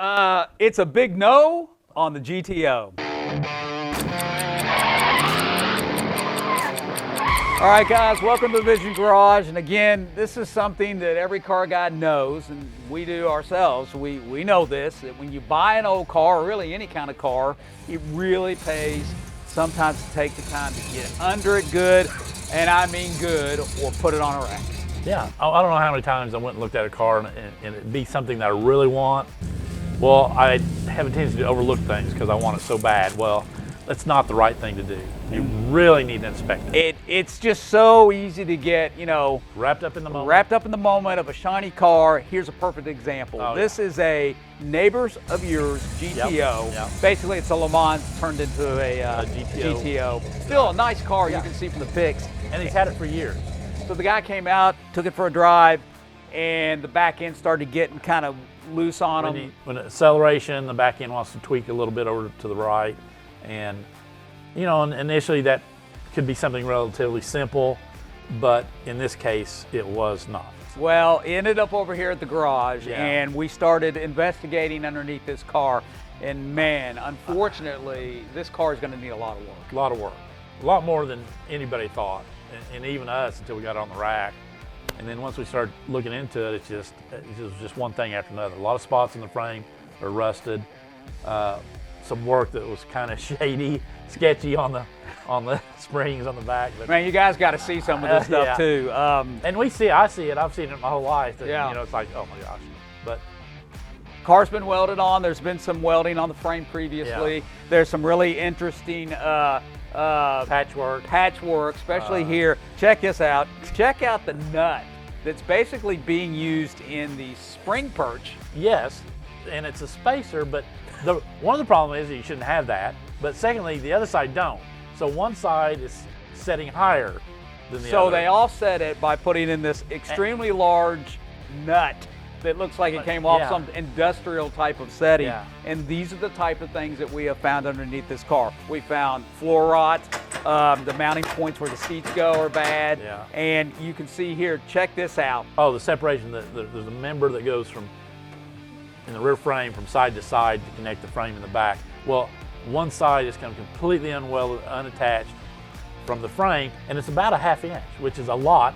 It's a big no on the GTO. All right, guys, welcome to the Vision Garage. And again, this is something that every car guy knows, and we do ourselves. We know this, that when you buy an old car, or really any kind of car, it really pays sometimes to take the time to get under it good, and I mean good, or put it on a rack. Yeah, I don't know how many times I went and looked at a car and it'd be something that I really want. Well, I have a tendency to overlook things because I want it so bad. Well, that's not the right thing to do. You really need to inspect it. It's just so easy to get, Wrapped up in the moment. Wrapped up in the moment of a shiny car. Here's a perfect example. This is a Neighbors of Yours GTO. Yep. Basically, it's a Le Mans turned into a GTO. Still a nice car, you can see from the pics. And he's had it for years. So the guy came out, took it for a drive, and the back end started getting kind of loose on him. When acceleration, the back end wants to tweak a little bit over to the right. And, initially that could be something relatively simple, but in this case, it was not. Well, it ended up over here at the garage, and we started investigating underneath this car. And man, unfortunately, this car is going to need a lot of work. A lot of work. A lot more than anybody thought, and even us until we got it on the rack. And then once we started looking into it, it was just one thing after another. A lot of spots in the frame are rusted. Some work that was kind of shady, sketchy on the springs on the back. But man, you guys got to see some of this stuff too. And I see it. I've seen it my whole life. That, it's like, oh my gosh. But car's been welded on. There's been some welding on the frame previously. Yeah. There's some really interesting patchwork, especially here. Check this out. Check out the nut that's basically being used in the spring perch. Yes, and it's a spacer, but one of the problems is that you shouldn't have that. But secondly, the other side don't. So one side is setting higher than the other. So they offset it by putting in this extremely large nut that looks like it came off some industrial type of setting. Yeah. And these are the type of things that we have found underneath this car. We found floor rot, the mounting points where the seats go are bad. Yeah. And you can see here, check this out. Oh, the separation, there's a member that goes in the rear frame from side to side to connect the frame in the back. Well, one side is kind of completely unattached from the frame, and it's about a ½ inch, which is a lot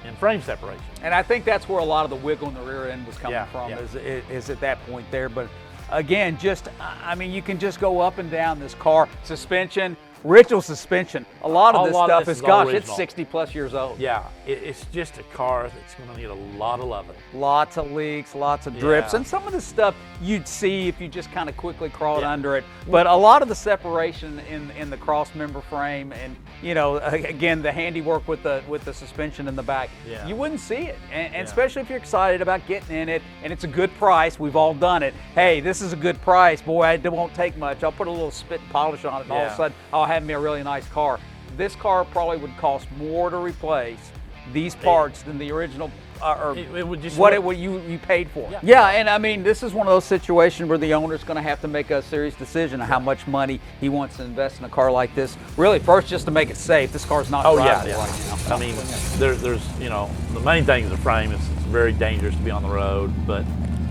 in frame separation. And I think that's where a lot of the wiggle in the rear end was coming from, is at that point there. But again, you can just go up and down this car. Suspension, original suspension. A lot of this stuff is, it's 60 plus years old. Yeah, it's just a car that's going to need a lot of loving. Lots of leaks, lots of drips, and some of the stuff you'd see if you just kind of quickly crawled under it. But a lot of the separation in the cross member frame, and again, the handiwork with the suspension in the back, you wouldn't see it. And especially if you're excited about getting in it, and it's a good price. We've all done it. Hey, this is a good price. Boy, it won't take much. I'll put a little spit and polish on it, and all of a sudden, I'll have me a really nice car. This car probably would cost more to replace these parts than the original, you paid for. And I mean, this is one of those situations where the owner's going to have to make a serious decision on how much money he wants to invest in a car like this. Really, first, just to make it safe. This car's not drivable right now. I mean, there's the main thing is the frame. It's very dangerous to be on the road, but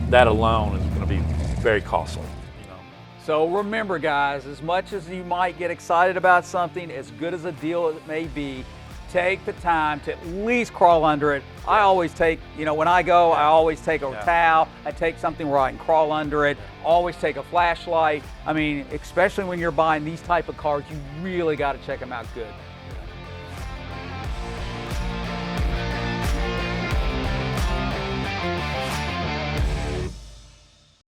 that alone is going to be very costly. So remember, guys, as much as you might get excited about something, as good as a deal as it may be, take the time to at least crawl under it. I always take, when I go, I always take a towel. I take something where I can crawl under it. Always take a flashlight. I mean, especially when you're buying these type of cars, you really got to check them out good.